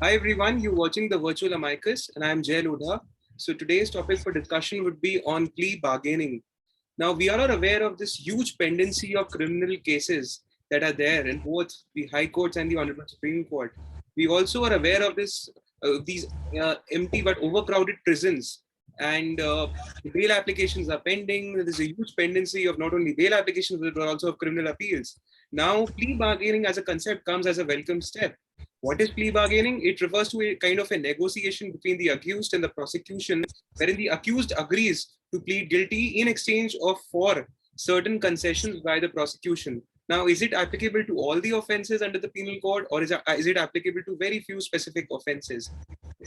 Hi everyone, you're watching the Virtual Amicus and I'm Jay Lodha. So today's topic for discussion would be on plea bargaining. Now we are all aware of this huge pendency of criminal cases that are there in both the High Courts and the Honorable Supreme Court. We also are aware of these empty but overcrowded prisons and bail applications are pending. There's a huge pendency of not only bail applications but also of criminal appeals. Now plea bargaining as a concept comes as a welcome step. What is plea bargaining? It refers to a kind of a negotiation between the accused and the prosecution, wherein the accused agrees to plead guilty in exchange of for certain concessions by the prosecution. Now, is it applicable to all the offenses under the penal code, or is it applicable to very few specific offenses?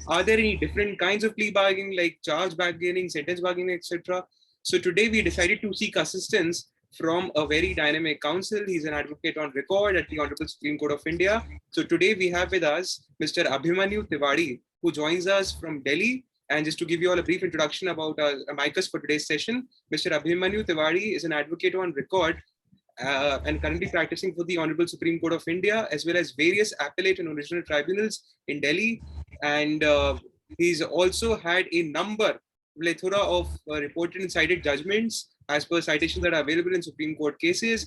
Are there any different kinds of plea bargaining, like charge bargaining, sentence bargaining, etc.? So today we decided to seek assistance from a very dynamic counsel. He's an advocate on record at the Honorable Supreme Court of India. So today we have with us Mr. Abhimanyu Tiwari, who joins us from Delhi. And just to give you all a brief introduction about amicus for today's session, Mr. Abhimanyu Tiwari is an advocate on record and currently practicing for the Honorable Supreme Court of India, as well as various appellate and original tribunals in Delhi. And he's also had a plethora of reported and cited judgments as per citations that are available in Supreme Court cases.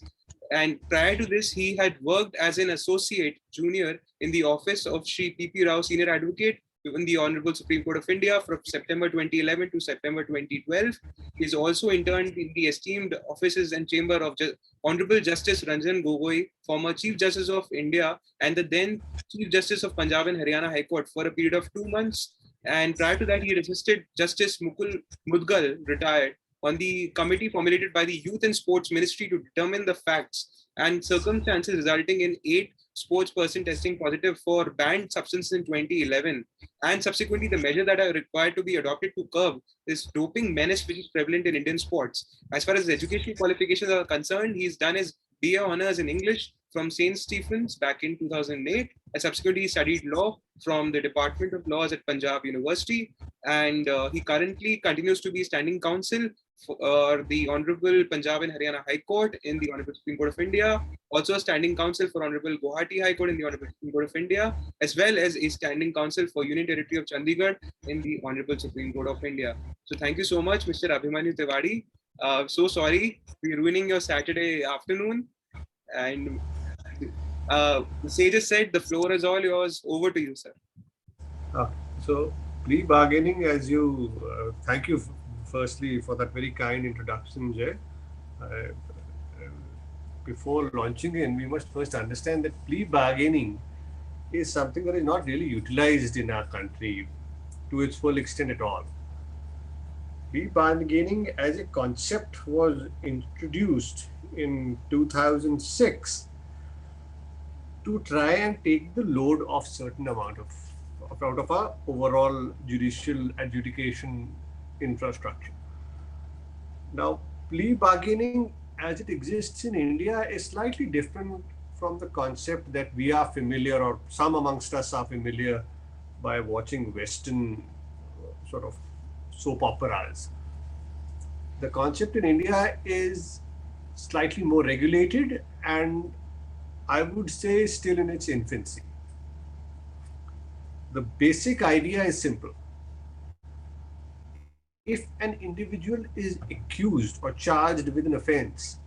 And prior to this, he had worked as an associate junior in the office of Sri P.P. Rao, senior advocate in the Honorable Supreme Court of India from September 2011 to September 2012. He's also interned in the esteemed offices and chamber of Honorable Justice Ranjan Gogoi, former Chief Justice of India and the then Chief Justice of Punjab and Haryana High Court for a period of 2 months. And prior to that, he had assisted Justice Mukul Mudgal, retired, on the committee formulated by the Youth and Sports Ministry to determine the facts and circumstances resulting in 8 sports person testing positive for banned substances in 2011, and subsequently the measure that are required to be adopted to curb this doping menace which is prevalent in Indian sports. As far as educational qualifications are concerned, he's done his BA honors in English from St. Stephen's back in 2008, and subsequently he studied law from the Department of Laws at Punjab University, and he currently continues to be standing counsel for the Honorable Punjab and Haryana High Court in the Honorable Supreme Court of India, also a standing counsel for Honorable Guwahati High Court in the Honorable Supreme Court of India, as well as a standing counsel for Union Territory of Chandigarh in the Honorable Supreme Court of India. So thank you so much, Mr. Abhimanyu Tiwari. So sorry for ruining your Saturday afternoon. And the sages said the floor is all yours. Over to you, sir. So, plea bargaining, as you thank you firstly for that very kind introduction, Jay. Before launching in, we must first understand that plea bargaining is something that is not really utilized in our country to its full extent at all. Plea bargaining as a concept was introduced in 2006 to try and take the load of certain amount of out of our overall judicial adjudication infrastructure. Now, plea bargaining as it exists in India is slightly different from the concept that we are familiar, or some amongst us are familiar, by watching Western sort of soap operas. The concept in India is slightly more regulated and I would say still in its infancy. The basic idea is simple. If an individual is accused or charged with an offense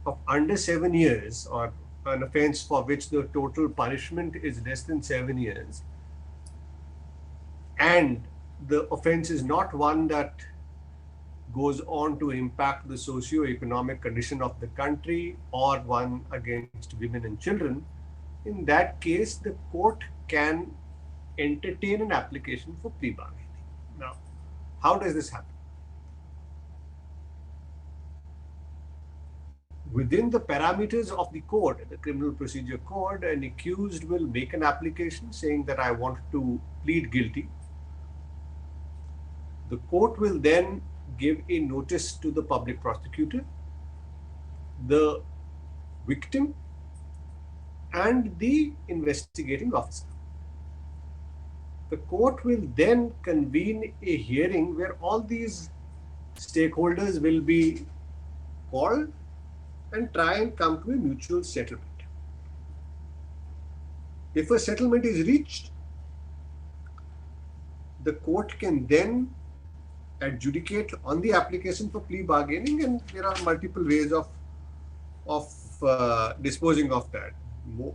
of under 7 years, or an offense for which the total punishment is less than 7 years, and the offense is not one that goes on to impact the socio-economic condition of the country or one against women and children, in that case, the court can entertain an application for plea bargaining. Now, how does this happen? Within the parameters of the code, the Criminal Procedure Code, an accused will make an application saying that I want to plead guilty. The court will then give a notice to the public prosecutor, the victim, and the investigating officer. The court will then convene a hearing where all these stakeholders will be called and try and come to a mutual settlement. If a settlement is reached, the court can then adjudicate on the application for plea bargaining, and there are multiple ways of disposing of that.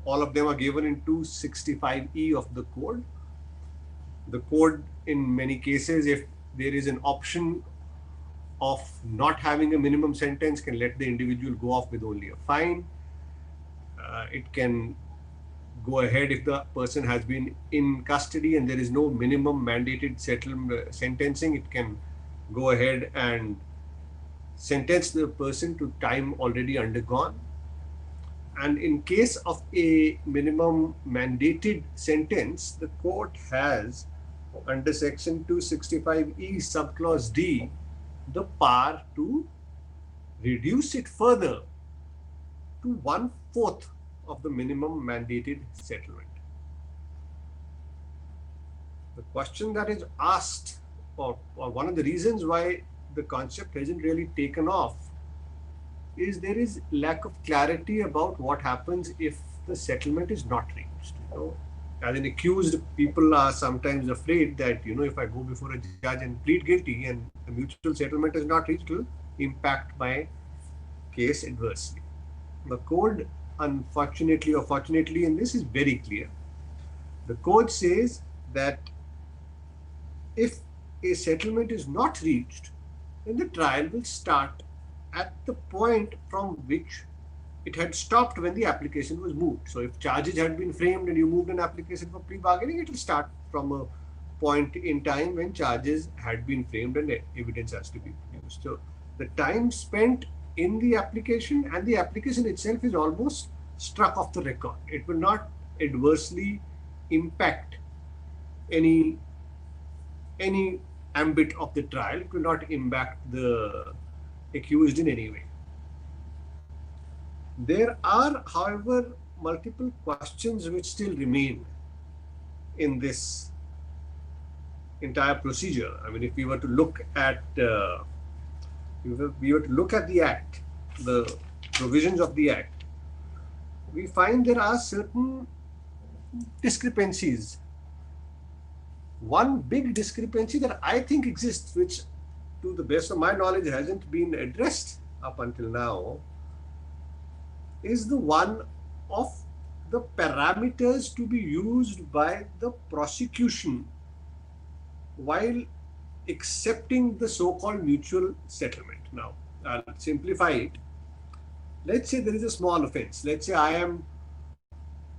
All of them are given in 265E of the code. The code, in many cases, if there is an option of not having a minimum sentence, can let the individual go off with only a fine. It can go ahead if the person has been in custody and there is no minimum mandated sentencing. It can go ahead and sentence the person to time already undergone. And in case of a minimum mandated sentence, the court has, under section 265E subclause D, the power to reduce it further to 1/4 of the minimum mandated settlement. The question that is asked, or one of the reasons why the concept hasn't really taken off, is there is lack of clarity about what happens if the settlement is not reached. As an accused, people are sometimes afraid that, if I go before a judge and plead guilty and a mutual settlement is not reached, it will impact my case adversely. The code, unfortunately or fortunately, in this is very clear. The code says that if a settlement is not reached, then the trial will start at the point from which it had stopped when the application was moved. So if charges had been framed and you moved an application for plea bargaining, it will start from a point in time when charges had been framed and evidence has to be produced. So the time spent in the application and the application itself is almost struck off the record. It will not adversely impact any ambit of the trial. It will not impact the accused in any way. There are, however, multiple questions which still remain in this entire procedure. I mean, if we were to look at the Act, the provisions of the Act, we find there are certain discrepancies. One big discrepancy that I think exists, which to the best of my knowledge hasn't been addressed up until now, is the one of the parameters to be used by the prosecution while accepting the so-called mutual settlement. Now, I'll simplify it. Let's say there is a small offense. Let's say I am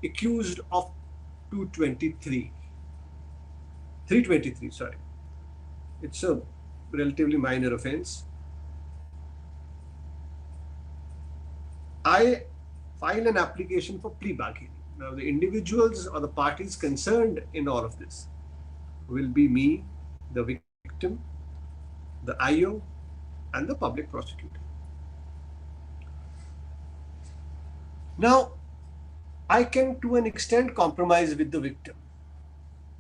accused of 323, sorry. It's a relatively minor offense. I file an application for plea bargaining. Now, the individuals or the parties concerned in all of this will be me, the victim, the IO, and the public prosecutor. Now, I can, to an extent, compromise with the victim.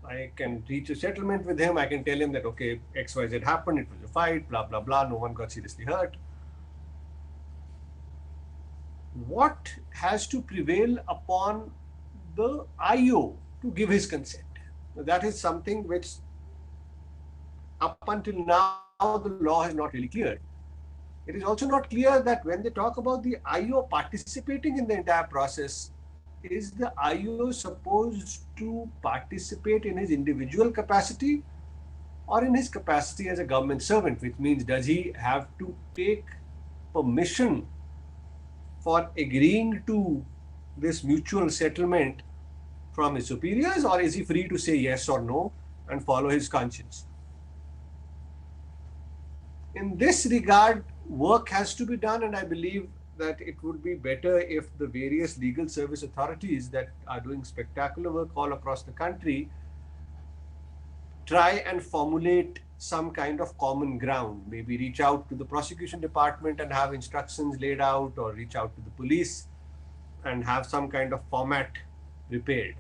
I can reach a settlement with him. I can tell him that, okay, XYZ happened, it was a fight, blah, blah, blah, no one got seriously hurt. What has to prevail upon the IO to give his consent? That is something which up until now the law has not really cleared. It is also not clear that when they talk about the IO participating in the entire process, is the IO supposed to participate in his individual capacity or in his capacity as a government servant, which means does he have to take permission for agreeing to this mutual settlement from his superiors, or is he free to say yes or no and follow his conscience? In this regard, work has to be done, and I believe that it would be better if the various legal service authorities that are doing spectacular work all across the country try and formulate some kind of common ground, maybe reach out to the prosecution department and have instructions laid out, or reach out to the police and have some kind of format prepared.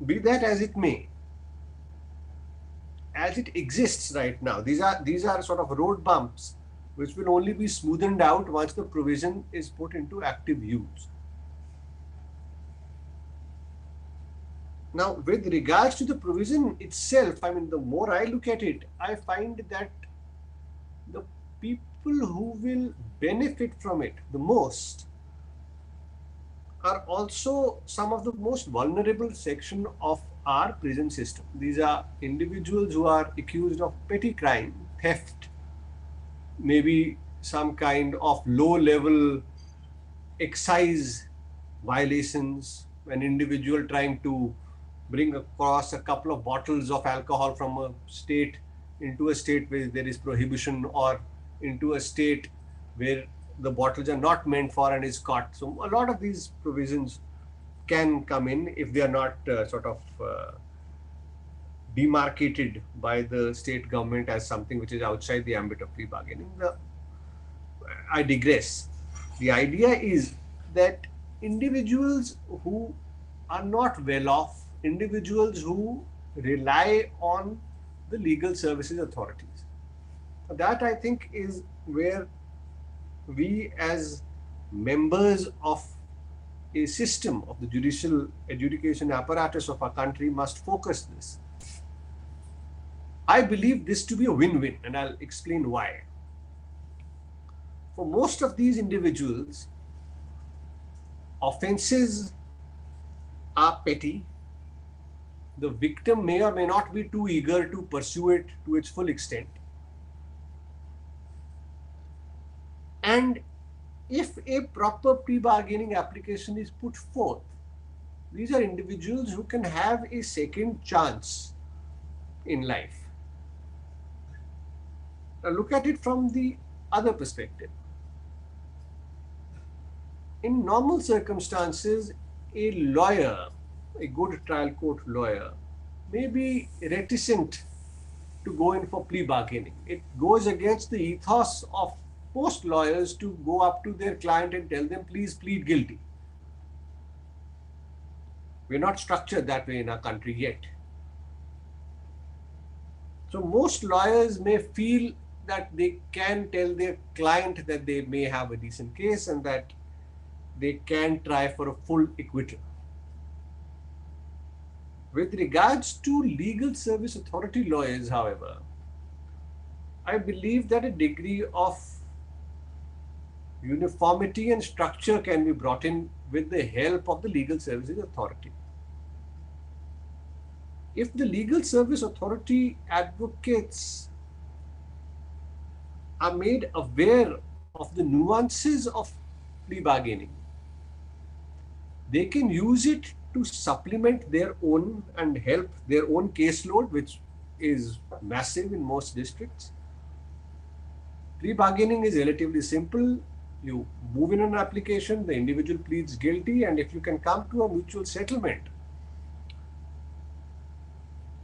Be that as it may, as it exists right now, these are sort of road bumps which will only be smoothened out once the provision is put into active use. Now, with regards to the provision itself, I mean, the more I look at it, I find that the people who will benefit from it the most are also some of the most vulnerable section of our prison system. These are individuals who are accused of petty crime, theft, maybe some kind of low level excise violations, an individual trying to bring across a couple of bottles of alcohol from a state into a state where there is prohibition, or into a state where the bottles are not meant for and is caught. So a lot of these provisions can come in if they are not demarcated by the state government as something which is outside the ambit of plea bargaining. I digress. The idea is that individuals who are not well off, individuals who rely on the legal services authorities, that I think is where we as members of a system of the judicial adjudication apparatus of our country must focus this. I believe this to be a win-win, and I'll explain why. For most of these individuals, offenses are petty. The victim may or may not be too eager to pursue it to its full extent. And if a proper pre-bargaining application is put forth, these are individuals who can have a second chance in life. Now look at it from the other perspective. In normal circumstances, a lawyer, a good trial court lawyer, may be reticent to go in for plea bargaining. It goes against the ethos of most lawyers to go up to their client and tell them, please plead guilty. We're not structured that way in our country yet. So most lawyers may feel that they can tell their client that they may have a decent case and that they can try for a full acquittal. With regards to legal service authority lawyers, however, I believe that a degree of uniformity and structure can be brought in with the help of the legal services authority. If the legal service authority advocates are made aware of the nuances of plea bargaining, they can use it to supplement their own and help their own caseload, which is massive in most districts. Plea bargaining is relatively simple. You move in an application, the individual pleads guilty, and if you can come to a mutual settlement,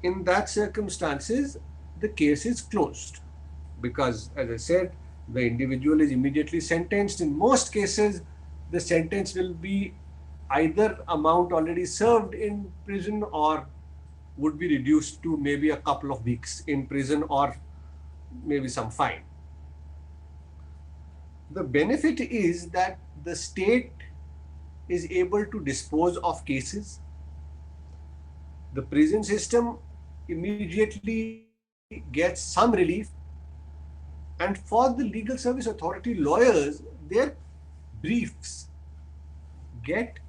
in that circumstances, the case is closed. Because, as I said, the individual is immediately sentenced. In most cases, the sentence will be either amount already served in prison or would be reduced to maybe a couple of weeks in prison or maybe some fine. The benefit is that the state is able to dispose of cases. The prison system immediately gets some relief, and for the legal service authority lawyers, their briefs get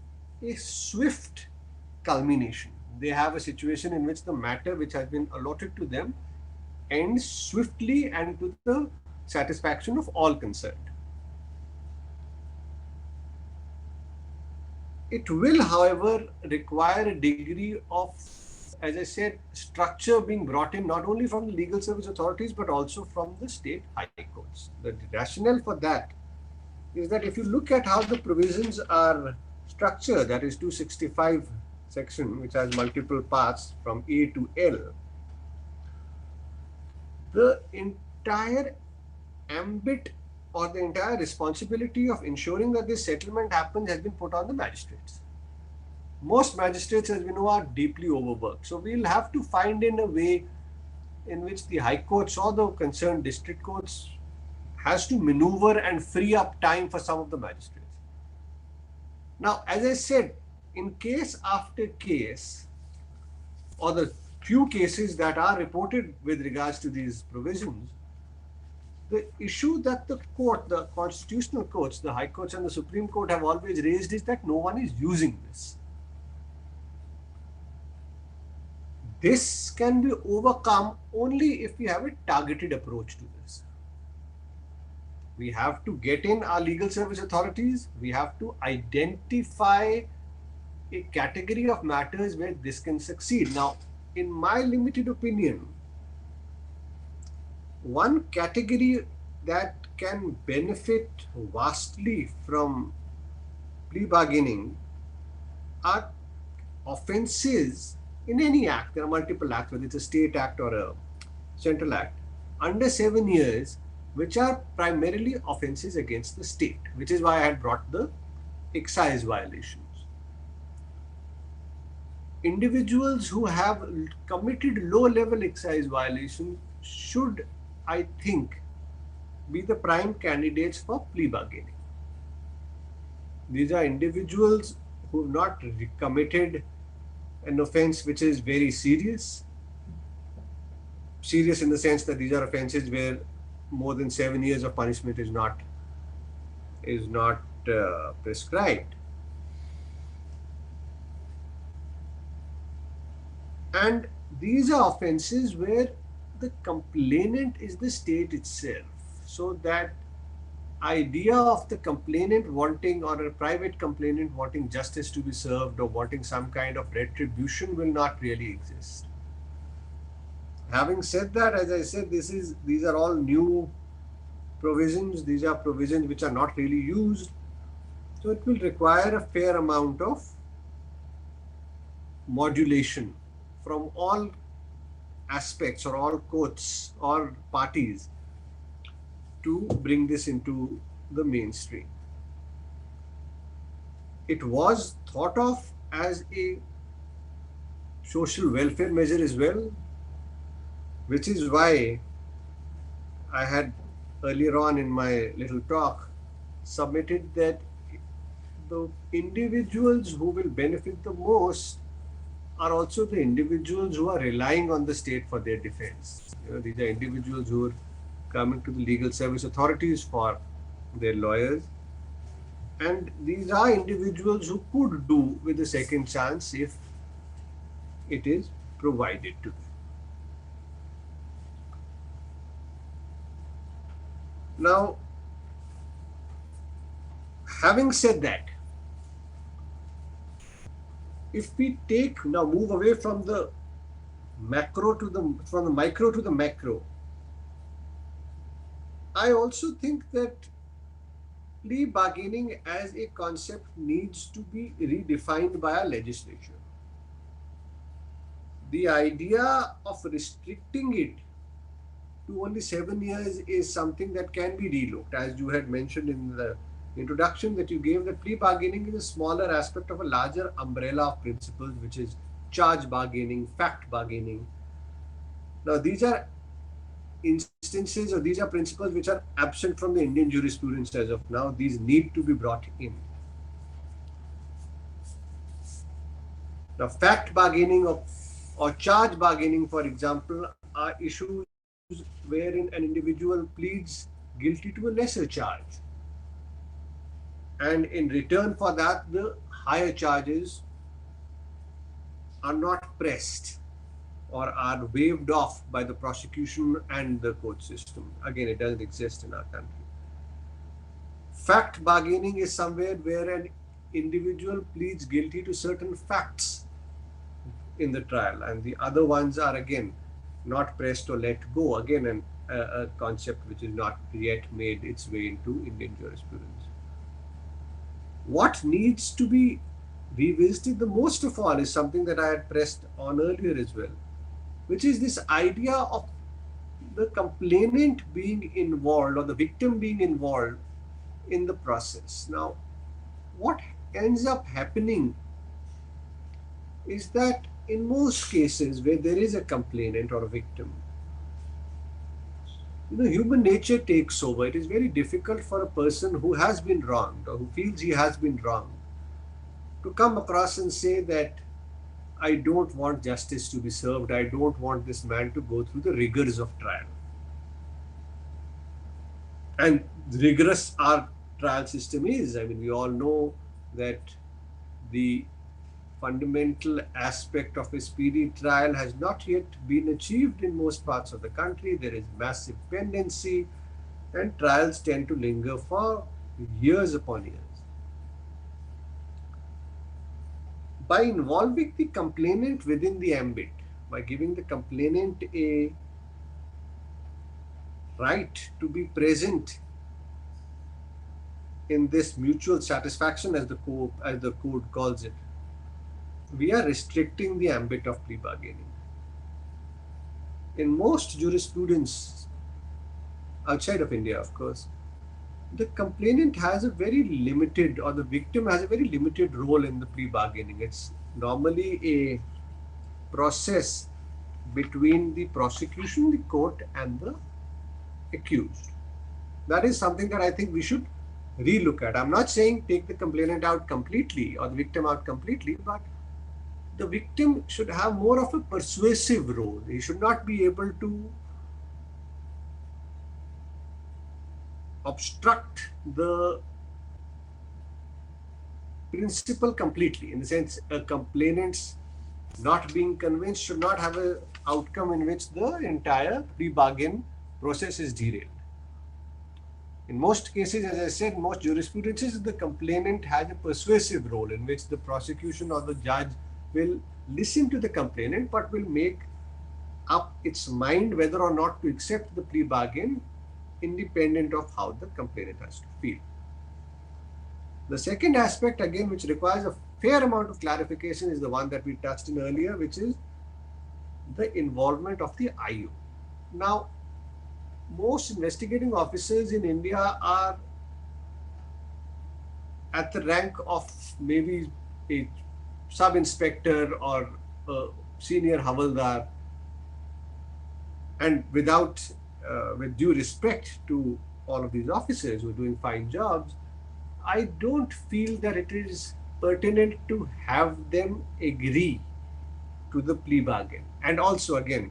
a swift culmination. They have a situation in which the matter which has been allotted to them ends swiftly and to the satisfaction of all concerned. It will, however, require a degree of, as I said, structure being brought in not only from the legal service authorities but also from the state high courts. The rationale for that is that if you look at how the provisions are structured, that is 265 section, which has multiple parts from A to L, the entire ambit or the entire responsibility of ensuring that this settlement happens has been put on the magistrates. Most magistrates, as we know, are deeply overworked. So we'll have to find in a way in which the high courts or the concerned district courts has to maneuver and free up time for some of the magistrates. Now, as I said, in case after case, or the few cases that are reported with regards to these provisions, the issue that the court, the constitutional courts, the high courts and the Supreme Court have always raised is that no one is using this. This can be overcome only if we have a targeted approach to this. We have to get in our legal service authorities. We have to identify a category of matters where this can succeed. Now, in my limited opinion, one category that can benefit vastly from plea bargaining are offences in any act. There are multiple acts, whether it's a state act or a central act, under 7 years, which are primarily offences against the state, which is why I had brought the excise violations. Individuals who have committed low-level excise violations should, I think, be the prime candidates for plea bargaining. These are individuals who have not committed an offense which is very serious. Serious in the sense that these are offenses where more than 7 years of punishment is not prescribed. And these are offenses where the complainant is the state itself. So that idea of the complainant wanting, or a private complainant wanting justice to be served or wanting some kind of retribution will not really exist. Having said that, as I said, these are all new provisions. These are provisions which are not really used. So it will require a fair amount of modulation from all aspects or all courts or parties to bring this into the mainstream. It was thought of as a social welfare measure as well, which is why I had earlier on in my little talk submitted that the individuals who will benefit the most are also the individuals who are relying on the state for their defense. These are individuals who are coming to the legal service authorities for their lawyers, and these are individuals who could do with a second chance if it is provided to them. Now, having said that, if we move away from the micro to the macro, I also think that plea bargaining as a concept needs to be redefined by our legislature. The idea of restricting it to only 7 years is something that can be relooked. As you had mentioned in the introduction that you gave, that plea bargaining is a smaller aspect of a larger umbrella of principles, which is charge bargaining, fact bargaining. Now, these are instances, or these are principles which are absent from the Indian jurisprudence as of now. These need to be brought in. Now, fact bargaining or charge bargaining, for example, are issues wherein an individual pleads guilty to a lesser charge, and in return for that, the higher charges are not pressed or are waived off by the prosecution and the court system. Again, it doesn't exist in our country. Fact bargaining is somewhere where an individual pleads guilty to certain facts in the trial, and the other ones are again not pressed or let go. Again, a concept which is not yet made its way into Indian jurisprudence. What needs to be revisited the most of all is something that I had pressed on earlier as well, which is this idea of the complainant being involved or the victim being involved in the process. Now, what ends up happening is that in most cases where there is a complainant or a victim, human nature takes over. It is very difficult for a person who has been wronged or who feels he has been wronged to come across and say that I don't want justice to be served. I don't want this man to go through the rigors of trial. And rigorous our trial system is. I mean, we all know that the fundamental aspect of a speedy trial has not yet been achieved in most parts of the country. There is massive pendency, and trials tend to linger for years upon years. By involving the complainant within the ambit, by giving the complainant a right to be present in this mutual satisfaction, as the code calls it, we are restricting the ambit of plea bargaining. In most jurisprudence outside of India, of course, the complainant has a very limited, or the victim has a very limited role in the plea bargaining. It's normally a process between the prosecution, the court, and the accused. That is something that I think we should relook at. I'm not saying take the complainant out completely or the victim out completely, but the victim should have more of a persuasive role. He should not be able to obstruct the principle completely, in the sense a complainant's not being convinced should not have an outcome in which the entire plea bargain process is derailed. In most cases, as I said, most jurisprudences, the complainant has a persuasive role in which the prosecution or the judge will listen to the complainant but will make up its mind whether or not to accept the plea bargain, independent of how the complainant has to feel. The second aspect, again, which requires a fair amount of clarification, is the one that we touched on earlier, which is the involvement of the IO. Now, most investigating officers in India are at the rank of maybe a sub-inspector or a senior havaldar, and with due respect to all of these officers who are doing fine jobs, I don't feel that it is pertinent to have them agree to the plea bargain. And also, again,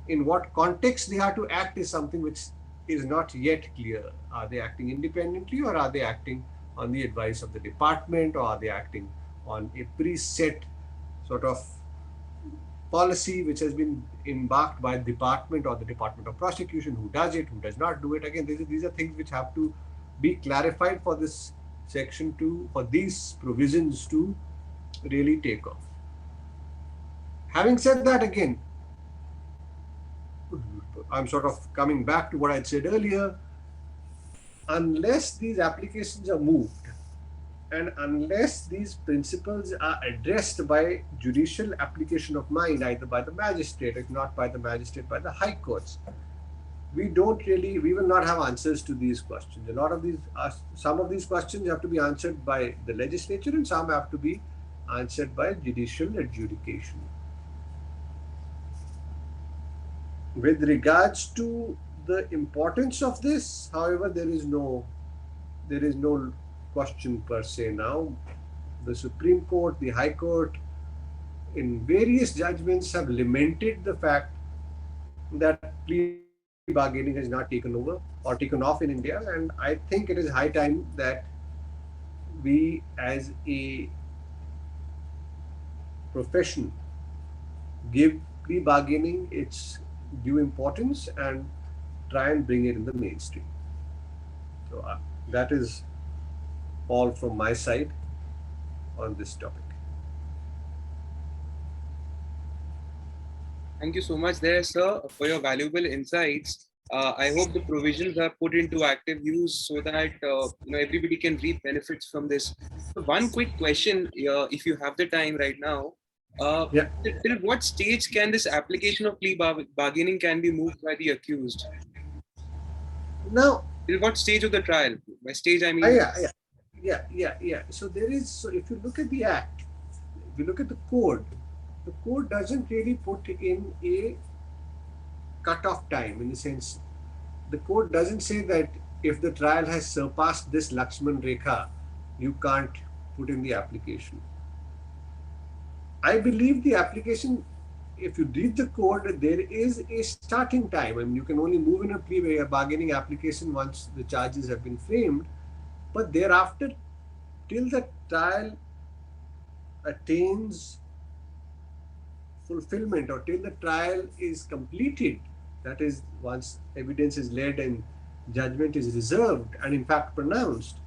in what context they have to act is something which is not yet clear. Are they acting independently, or are they acting on the advice of the department, or are they acting on a preset sort of policy which has been embarked by the department or the Department of Prosecution? Who does it, who does not do it? Again, these are things which have to be clarified for this section to, for these provisions to really take off. Having said that, again, I'm sort of coming back to what I said earlier. Unless these applications are moved, and unless these principles are addressed by judicial application of mind, either by the magistrate, if not by the magistrate, by the high courts, we will not have answers to these questions. Some of these questions have to be answered by the legislature, and some have to be answered by judicial adjudication. With regards to the importance of this, however, there is no question per se now. The Supreme Court, the High Court, in various judgments have lamented the fact that plea bargaining has not taken over or taken off in India, and I think it is high time that we as a profession give plea bargaining its due importance and try and bring it in the mainstream. So that is all from my side on this topic. Thank you so much there, sir, for your valuable insights. I hope the provisions are put into active use so that everybody can reap benefits from this. So one quick question, if you have the time right now. Till what stage can this application of plea bargaining can be moved by the accused? Now, till what stage of the trial? By stage, I mean. Yeah. So if you look at the act, if you look at the code doesn't really put in a cut-off time, in the sense, the code doesn't say that if the trial has surpassed this Lakshman Rekha, you can't put in the application. I believe the application, if you read the code, there is a starting time. I mean, you can only move in a plea bargaining application once the charges have been framed, but thereafter, till the trial attains fulfillment or till the trial is completed, that is, once evidence is laid and judgment is reserved and in fact pronounced,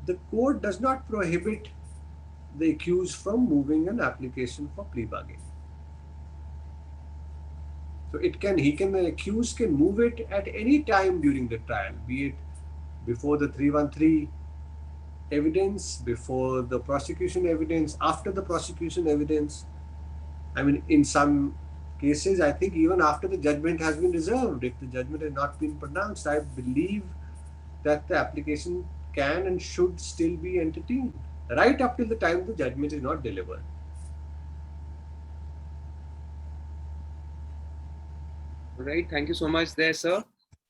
the court does not prohibit the accused from moving an application for plea bargaining. So the accused can move it at any time during the trial, be it before the 313 evidence, before the prosecution evidence, after the prosecution evidence. I mean, in some cases, I think even after the judgment has been reserved, if the judgment has not been pronounced, I believe that the application can and should still be entertained right up till the time the judgment is not delivered. Right. Thank you so much there, sir.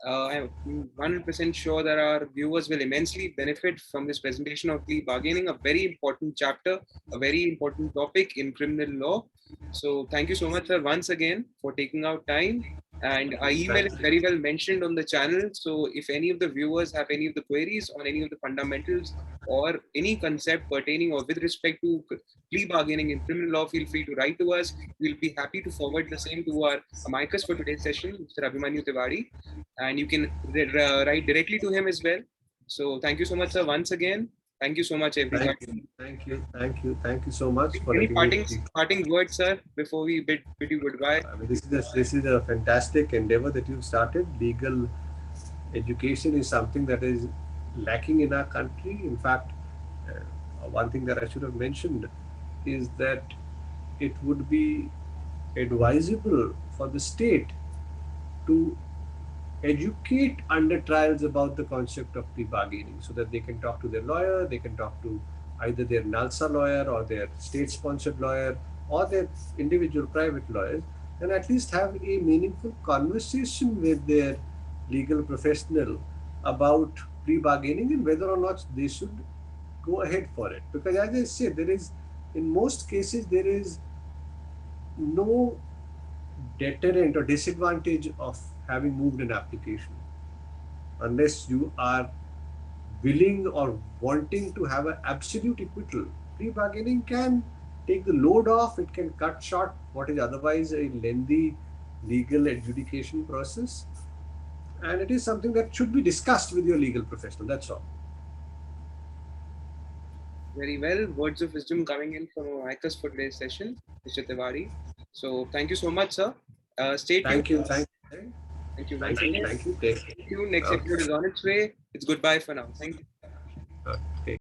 I'm 100% sure that our viewers will immensely benefit from this presentation of plea bargaining, a very important chapter, a very important topic in criminal law. So thank you so much, sir, once again for taking out time. And our email is very well mentioned on the channel. So if any of the viewers have any of the queries on any of the fundamentals or any concept pertaining or with respect to plea bargaining in criminal law, feel free to write to us. We'll be happy to forward the same to our amicus for today's session, Mr. Abhimanyu Tiwari, and you can write directly to him as well. So thank you so much, sir, once again. Thank you so much, everybody. Thank you so much for any parting words, sir, before we bid you goodbye. I mean, this is a fantastic endeavor that you've started. Legal education is something that is lacking in our country. In fact, one thing that I should have mentioned is that it would be advisable for the state to educate under trials about the concept of plea bargaining so that they can talk to their lawyer, they can talk to either their NALSA lawyer or their state-sponsored lawyer or their individual private lawyers, and at least have a meaningful conversation with their legal professional about plea bargaining and whether or not they should go ahead for it. Because as I said, in most cases, there is no deterrent or disadvantage of having moved an application unless you are willing or wanting to have an absolute acquittal. Plea bargaining can take the load off, it can cut short what is otherwise a lengthy legal adjudication process, and it is something that should be discussed with your legal professional. That's all. Very well. Words of wisdom coming in from amicus for today's session, Mr. Tiwari. So thank you so much, sir. Stay tuned. Thank you. Thank you. Next episode is on its way. It's goodbye for now. Thank you.